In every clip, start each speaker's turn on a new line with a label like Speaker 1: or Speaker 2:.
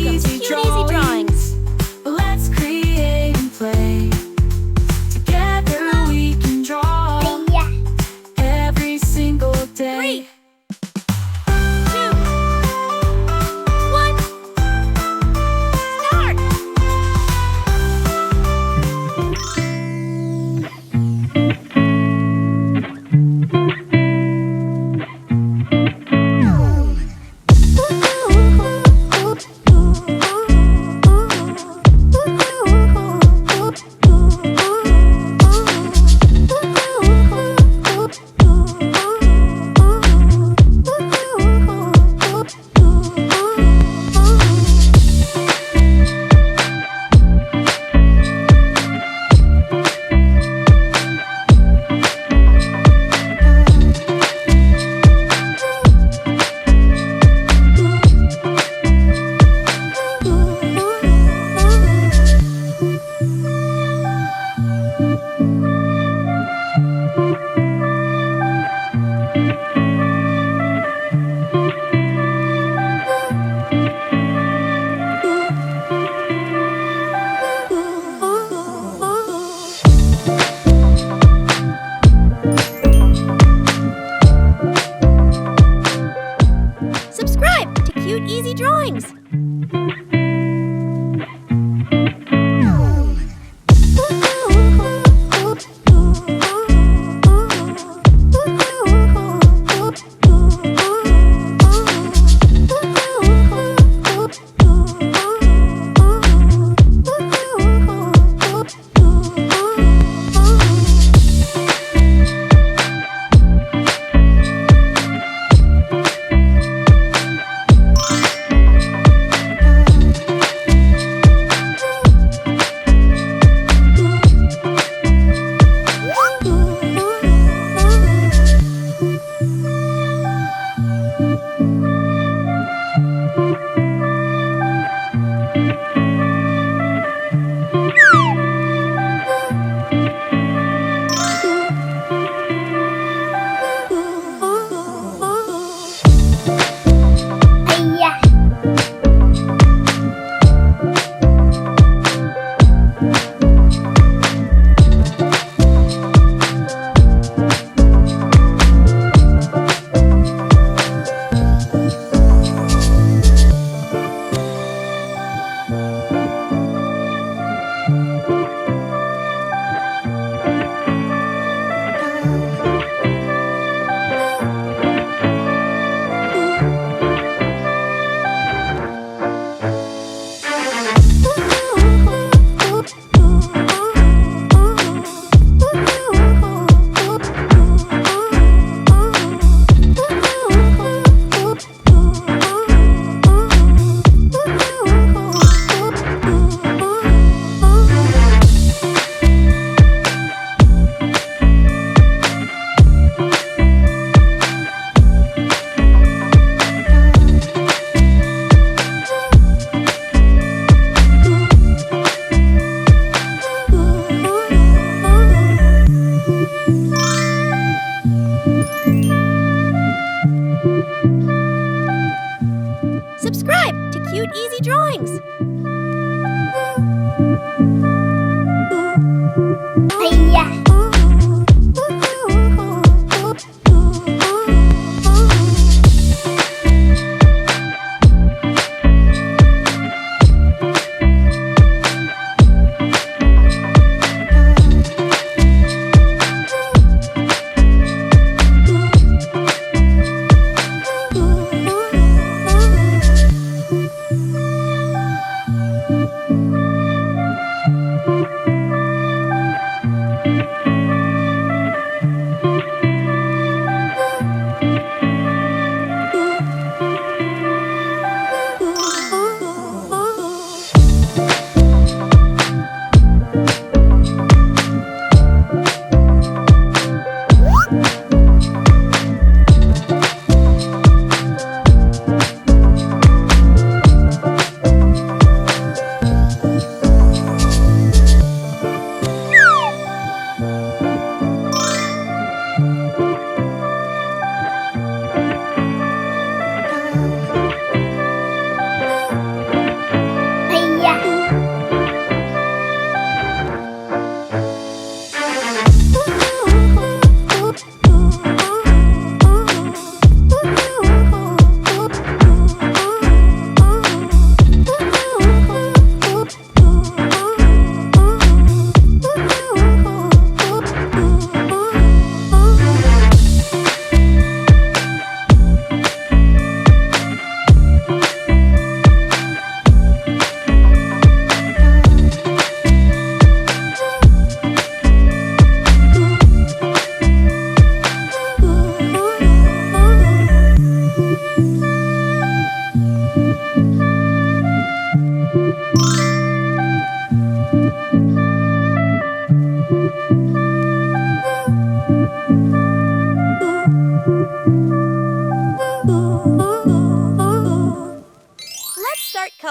Speaker 1: Welcome to Cute Easy Drawings.
Speaker 2: Let's create and play. Together we can draw every single day.
Speaker 1: 3, 2, 1, start! Subscribe to Cute Easy Drawings. Subscribe to Cute Easy Drawings.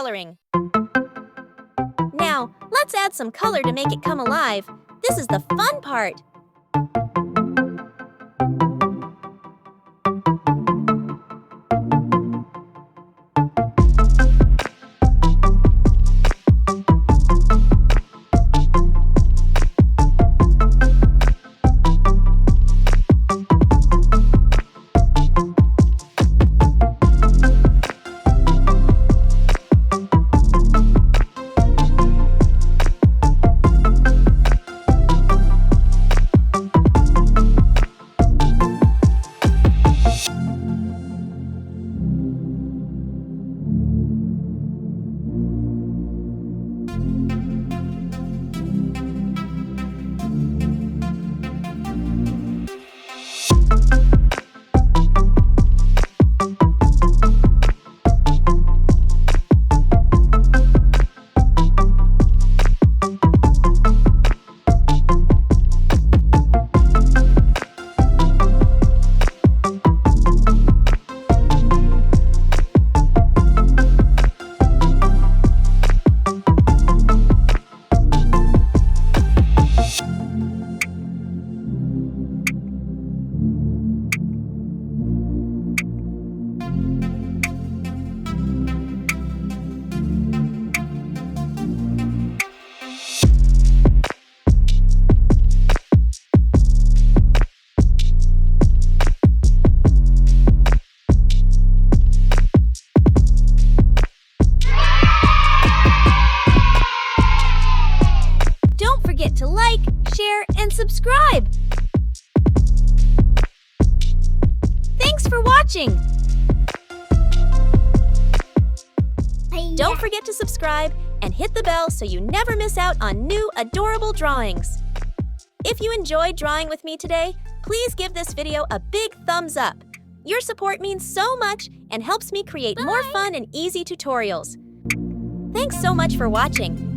Speaker 1: coloring. Now, let's add some color to make it come alive. This is the fun part. To like, share, and subscribe. Thanks for watching. Don't forget to subscribe and hit the bell so you never miss out on new adorable drawings. If you enjoyed drawing with me today, please give this video a big thumbs up. Your support means so much and helps me create more fun and easy tutorials. Thanks so much for watching.